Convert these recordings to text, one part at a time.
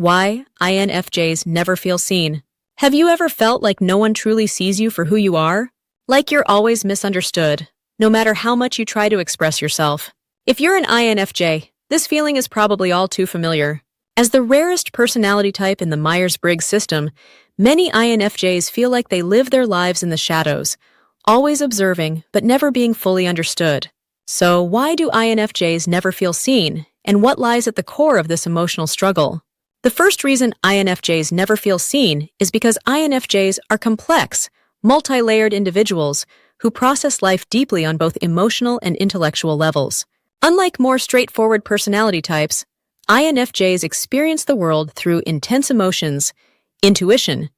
Why INFJs never feel seen. Have you ever felt like no one truly sees you for who you are? Like you're always misunderstood, no matter how much you try to express yourself? If you're an INFJ, this feeling is probably all too familiar. As the rarest personality type in the Myers-Briggs system, many INFJs feel like they live their lives in the shadows, always observing but never being fully understood. So why do INFJs never feel seen, and what lies at the core of this emotional struggle? The first reason INFJs never feel seen is because INFJs are complex, multi-layered individuals who process life deeply on both emotional and intellectual levels. Unlike more straightforward personality types, INFJs experience the world through intense emotions, intuition,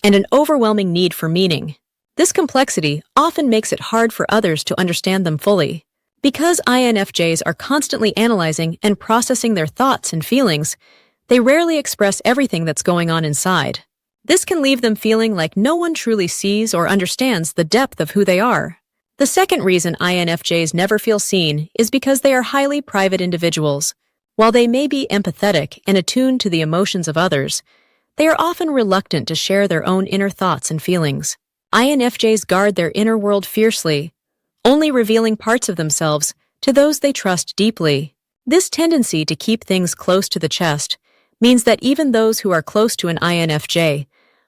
and an overwhelming need for meaning. This complexity often makes it hard for others to understand them fully. Because INFJs are constantly analyzing and processing their thoughts and feelings, they rarely express everything that's going on inside. This can leave them feeling like no one truly sees or understands the depth of who they are. The second reason INFJs never feel seen is because they are highly private individuals. While they may be empathetic and attuned to the emotions of others, they are often reluctant to share their own inner thoughts and feelings. INFJs guard their inner world fiercely, only revealing parts of themselves to those they trust deeply. This tendency to keep things close to the chest means that even those who are close to an INFJ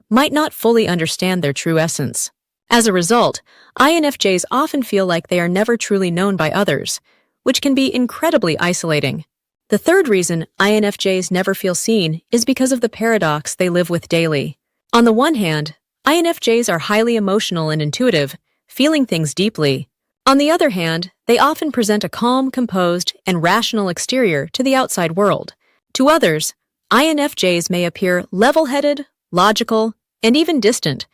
might not fully understand their true essence. As a result, INFJs often feel like they are never truly known by others, which can be incredibly isolating. The third reason INFJs never feel seen is because of the paradox they live with daily. On the one hand, INFJs are highly emotional and intuitive, feeling things deeply. On the other hand, they often present a calm, composed, and rational exterior to the outside world. To others, INFJs may appear level-headed, logical, and even distant,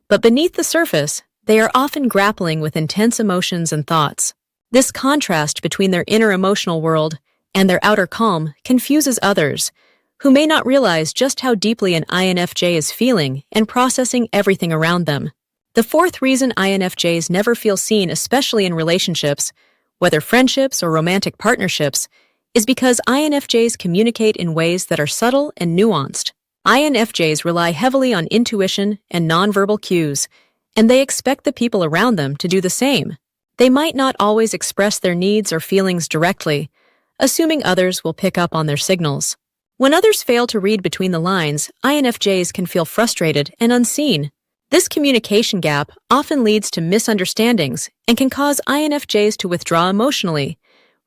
but beneath the surface, they are often grappling with intense emotions and thoughts. This contrast between their inner emotional world and their outer calm confuses others, who may not realize just how deeply an INFJ is feeling and processing everything around them. The fourth reason INFJs never feel seen, especially in relationships, whether friendships or romantic partnerships, is because INFJs communicate in ways that are subtle and nuanced. INFJs rely heavily on intuition and nonverbal cues, and they expect the people around them to do the same. They might not always express their needs or feelings directly, assuming others will pick up on their signals. When others fail to read between the lines, INFJs can feel frustrated and unseen. This communication gap often leads to misunderstandings and can cause INFJs to withdraw emotionally,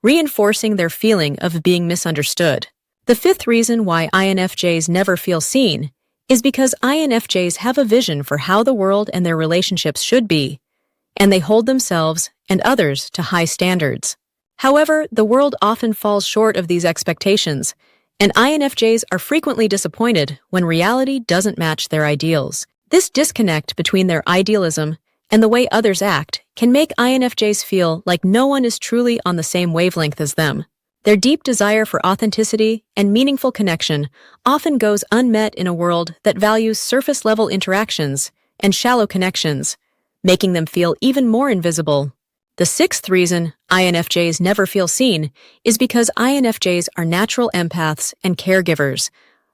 reinforcing their feeling of being misunderstood. The fifth reason why INFJs never feel seen is because INFJs have a vision for how the world and their relationships should be, and they hold themselves and others to high standards. However, the world often falls short of these expectations, and INFJs are frequently disappointed when reality doesn't match their ideals. This disconnect between their idealism and the way others act can make INFJs feel like no one is truly on the same wavelength as them. Their deep desire for authenticity and meaningful connection often goes unmet in a world that values surface-level interactions and shallow connections, making them feel even more invisible. The sixth reason INFJs never feel seen is because INFJs are natural empaths and caregivers,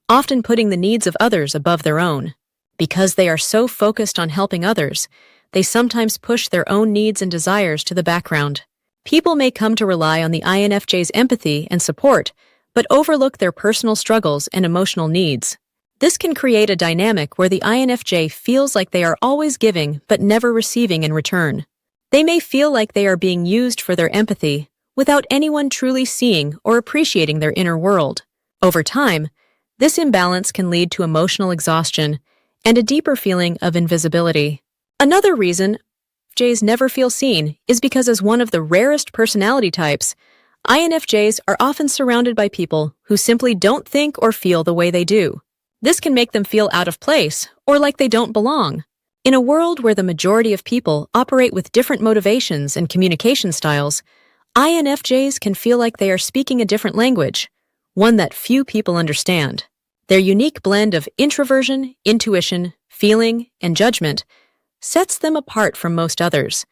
often putting the needs of others above their own. Because they are so focused on helping others, they sometimes push their own needs and desires to the background. People may come to rely on the INFJ's empathy and support, but overlook their personal struggles and emotional needs. This can create a dynamic where the INFJ feels like they are always giving but never receiving in return. They may feel like they are being used for their empathy, without anyone truly seeing or appreciating their inner world. Over time, this imbalance can lead to emotional exhaustion and a deeper feeling of invisibility. Another reason INFJs never feel seen is because, as one of the rarest personality types, INFJs are often surrounded by people who simply don't think or feel the way they do. This can make them feel out of place or like they don't belong. In a world where the majority of people operate with different motivations and communication styles, INFJs can feel like they are speaking a different language, one that few people understand. Their unique blend of introversion, intuition, feeling, and judgment sets them apart from most others,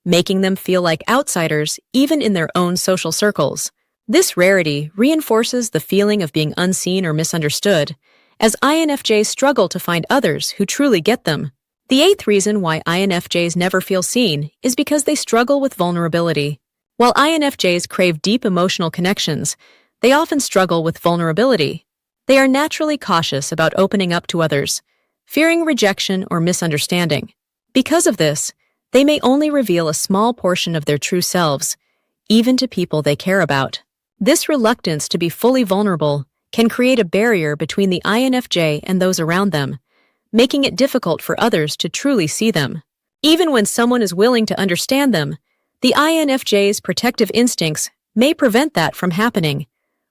making them feel like outsiders even in their own social circles. This rarity reinforces the feeling of being unseen or misunderstood, as INFJs struggle to find others who truly get them. The eighth reason why INFJs never feel seen is because they struggle with vulnerability. While INFJs crave deep emotional connections, they often struggle with vulnerability. They are naturally cautious about opening up to others, fearing rejection or misunderstanding. Because of this, they may only reveal a small portion of their true selves, even to people they care about. This reluctance to be fully vulnerable can create a barrier between the INFJ and those around them, making it difficult for others to truly see them. Even when someone is willing to understand them, the INFJ's protective instincts may prevent that from happening,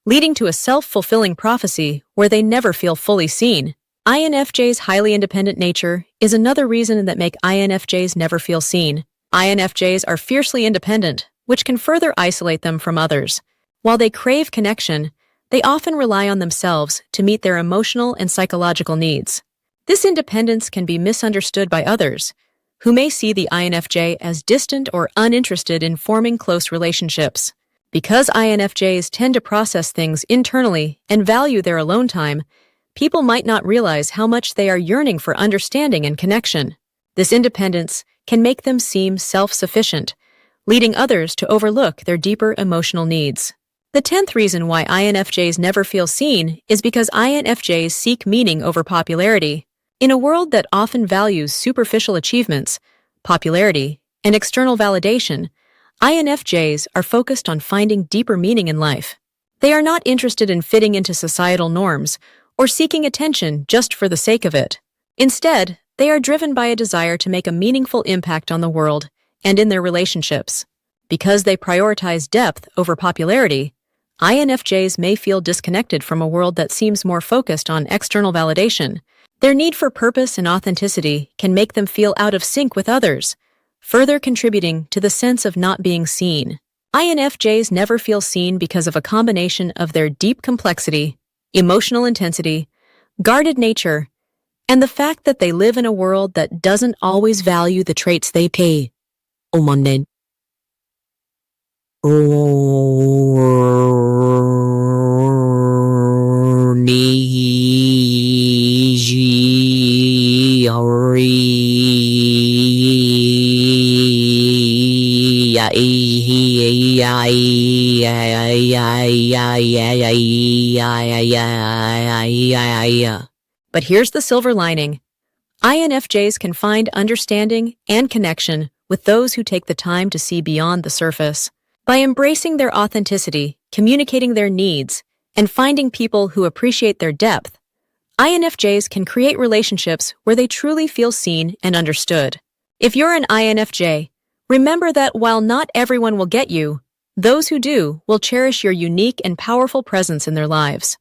leading to a self-fulfilling prophecy where they never feel fully seen. INFJ's highly independent nature is another reason that make INFJs never feel seen. INFJs are fiercely independent, which can further isolate them from others. While they crave connection, they often rely on themselves to meet their emotional and psychological needs. This independence can be misunderstood by others, who may see the INFJ as distant or uninterested in forming close relationships. Because INFJs tend to process things internally and value their alone time, people might not realize how much they are yearning for understanding and connection. This independence can make them seem self-sufficient, leading others to overlook their deeper emotional needs. The 10th reason why INFJs never feel seen is because INFJs seek meaning over popularity. In a world that often values superficial achievements, popularity, and external validation, INFJs are focused on finding deeper meaning in life. They are not interested in fitting into societal norms or seeking attention just for the sake of it. Instead, they are driven by a desire to make a meaningful impact on the world and in their relationships. Because they prioritize depth over popularity, INFJs may feel disconnected from a world that seems more focused on external validation. Their need for purpose and authenticity can make them feel out of sync with others, further contributing to the sense of not being seen. INFJs never feel seen because of a combination of their deep complexity, emotional intensity, guarded nature, and the fact that they live in a world that doesn't always value the traits they pay. But here's the silver lining. INFJs can find understanding and connection with those who take the time to see beyond the surface. By embracing their authenticity, communicating their needs, and finding people who appreciate their depth, INFJs can create relationships where they truly feel seen and understood. If you're an INFJ, remember that while not everyone will get you, those who do will cherish your unique and powerful presence in their lives.